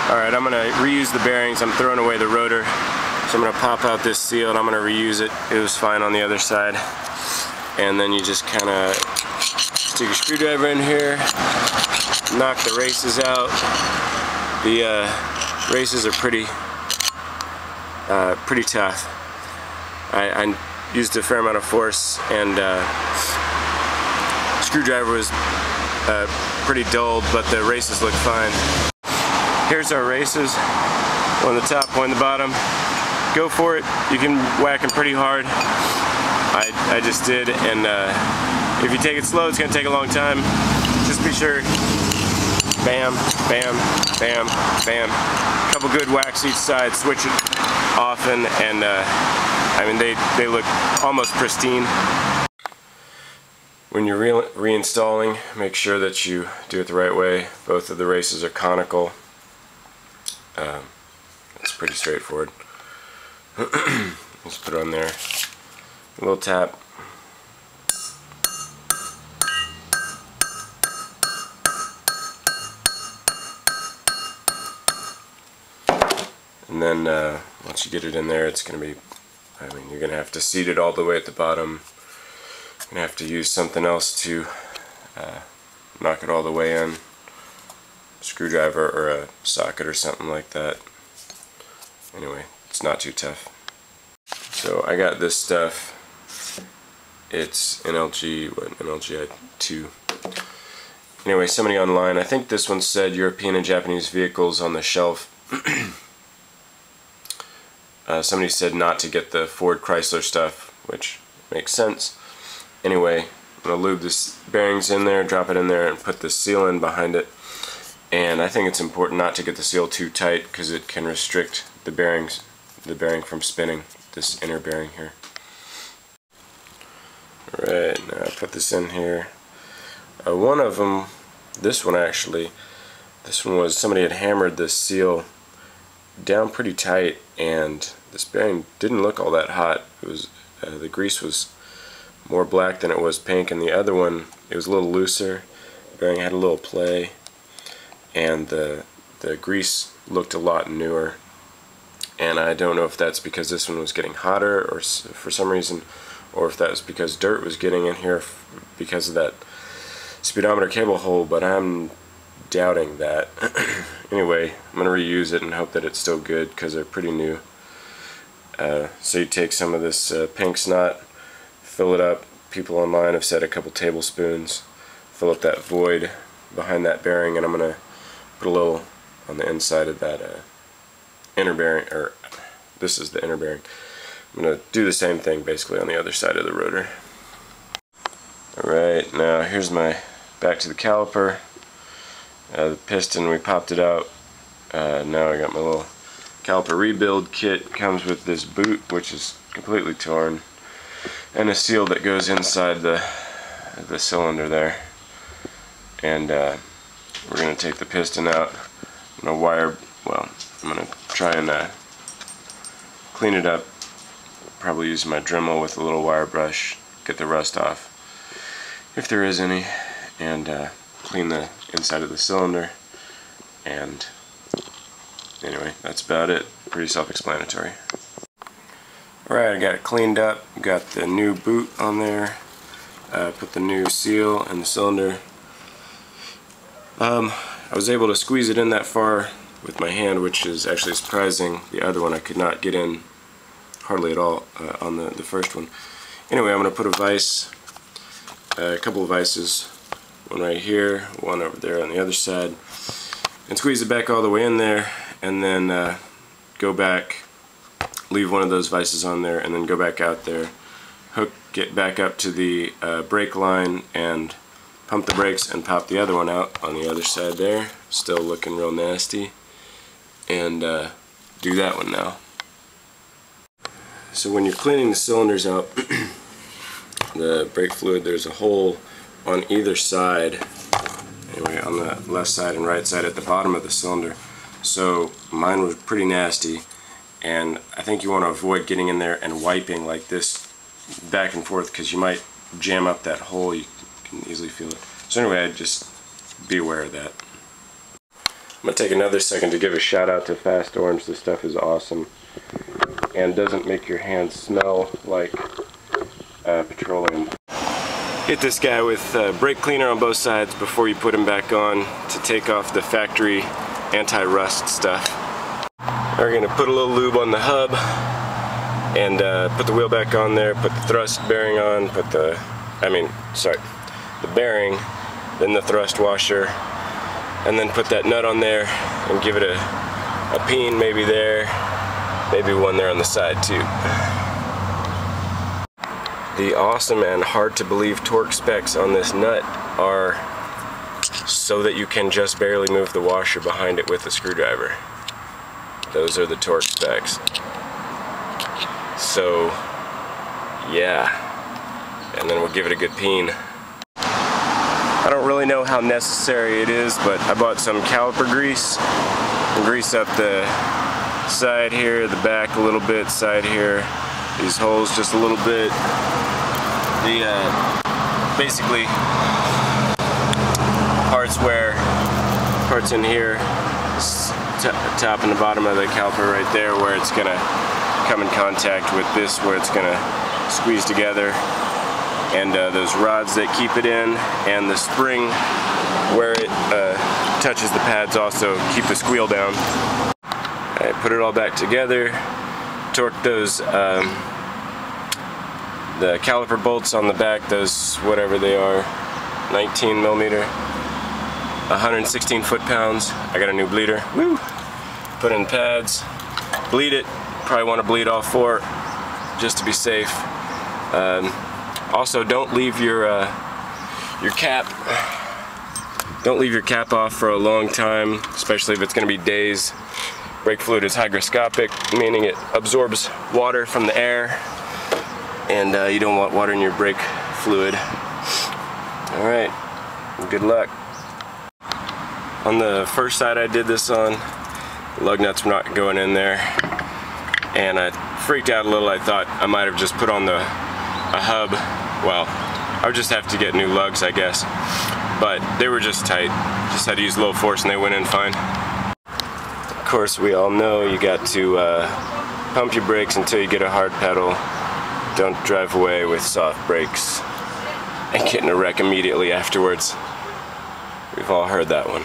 Alright, I'm going to reuse the bearings. I'm throwing away the rotor. So I'm going to pop out this seal and I'm going to reuse it. It was fine on the other side. And then you just kind of stick a screwdriver in here, knock the races out. The races are pretty tough. I used a fair amount of force, and screwdriver was pretty dulled, but the races look fine. Here's our races, one on the top, one on the bottom. Go for it. You can whack them pretty hard. I just did, and if you take it slow, it's going to take a long time. Just be sure. Bam, bam, bam, bam. A couple good whacks each side. Switch it often, and I mean they look almost pristine. When you're reinstalling, make sure that you do it the right way. Both of the races are conical. It's pretty straightforward. Let's put it on there. A little tap. And then once you get it in there, it's going to be, I mean, you're going to have to seat it all the way at the bottom. You're going to have to use something else to knock it all the way in. A screwdriver or a socket or something like that. Anyway, it's not too tough. So I got this stuff. It's NLGI 2. Anyway, somebody online, I think this one said European and Japanese vehicles on the shelf. Somebody said not to get the Ford Chrysler stuff, which makes sense. Anyway, I'm going to lube this bearings in there, drop it in there, and put the seal in behind it. And I think it's important not to get the seal too tight because it can restrict the bearing from spinning, this inner bearing here. Alright, now I put this in here. One of them, this one actually, this one was somebody had hammered this seal down pretty tight, and this bearing didn't look all that hot. It was the grease was more black than it was pink, and the other one, it was a little looser. The bearing had a little play, and the grease looked a lot newer. And I don't know if that's because this one was getting hotter or for some reason, or if that was because dirt was getting in here because of that speedometer cable hole, but I'm doubting that. Anyway, I'm going to reuse it and hope that it's still good because they're pretty new. So you take some of this pink snot, fill it up. People online have said a couple tablespoons. Fill up that void behind that bearing, and I'm going to put a little on the inside of that inner bearing, or this is the inner bearing. I'm going to do the same thing basically on the other side of the rotor. Alright, now here's my back to the caliper. The piston, we popped it out. Now I got my little caliper rebuild kit. Comes with this boot, which is completely torn, and a seal that goes inside the cylinder there. And we're going to take the piston out. I'm going to try and clean it up. Probably use my Dremel with a little wire brush, get the rust off, if there is any, and clean the inside of the cylinder. And anyway, that's about it. Pretty self-explanatory. Alright, I got it cleaned up. Got the new boot on there. Put the new seal in the cylinder. I was able to squeeze it in that far with my hand, which is actually surprising. The other one I could not get in hardly at all on the first one. Anyway, I'm going to put a vise, a couple of vices, one right here, one over there on the other side, and squeeze it back all the way in there, and then go back, leave one of those vices on there, and then go back out there, hook it back up to the brake line, and pump the brakes and pop the other one out on the other side there. Still looking real nasty. And do that one now. So when you're cleaning the cylinders out, the brake fluid, there's a hole on either side, anyway, on the left side and right side at the bottom of the cylinder. So mine was pretty nasty, and I think you want to avoid getting in there and wiping like this back and forth, because you might jam up that hole. You can easily feel it. So anyway, I'd just be aware of that. I'm I'm going to take another second to give a shout out to Fast Orange. This stuff is awesome and doesn't make your hands smell like petroleum. Hit this guy with brake cleaner on both sides before you put him back on to take off the factory anti-rust stuff. We're going to put a little lube on the hub and put the wheel back on there, put the thrust bearing on, put the bearing, then the thrust washer, and then put that nut on there and give it a peen, maybe there, maybe one there on the side too. The awesome and hard to believe torque specs on this nut are so that you can just barely move the washer behind it with a screwdriver. Those are the torque specs. So yeah, and then we'll give it a good peen. I don't really know how necessary it is, but I bought some caliper grease and grease up the side here, the back a little bit, side here, these holes just a little bit. The basically parts in here, top and the bottom of the caliper right there, where it's gonna come in contact with this, where it's gonna squeeze together. And those rods that keep it in, and the spring where it touches the pads also keep the squeal down. I put it all back together, torque those the caliper bolts on the back, those whatever they are, 19 millimeter, 116 foot-pounds. I got a new bleeder. Woo! Put in pads, bleed it. Probably want to bleed all four just to be safe. Also, don't leave your cap. Don't leave your cap off for a long time, especially if it's going to be days. Brake fluid is hygroscopic, meaning it absorbs water from the air, and you don't want water in your brake fluid. All right, good luck. On the first side I did this on, the lug nuts were not going in there, and I freaked out a little. I thought I might have just put on a hub. Well, I would just have to get new lugs, I guess, but they were just tight. Just had to use a little force and they went in fine. Of course, we all know you got to pump your brakes until you get a hard pedal. Don't drive away with soft brakes and get in a wreck immediately afterwards. We've all heard that one.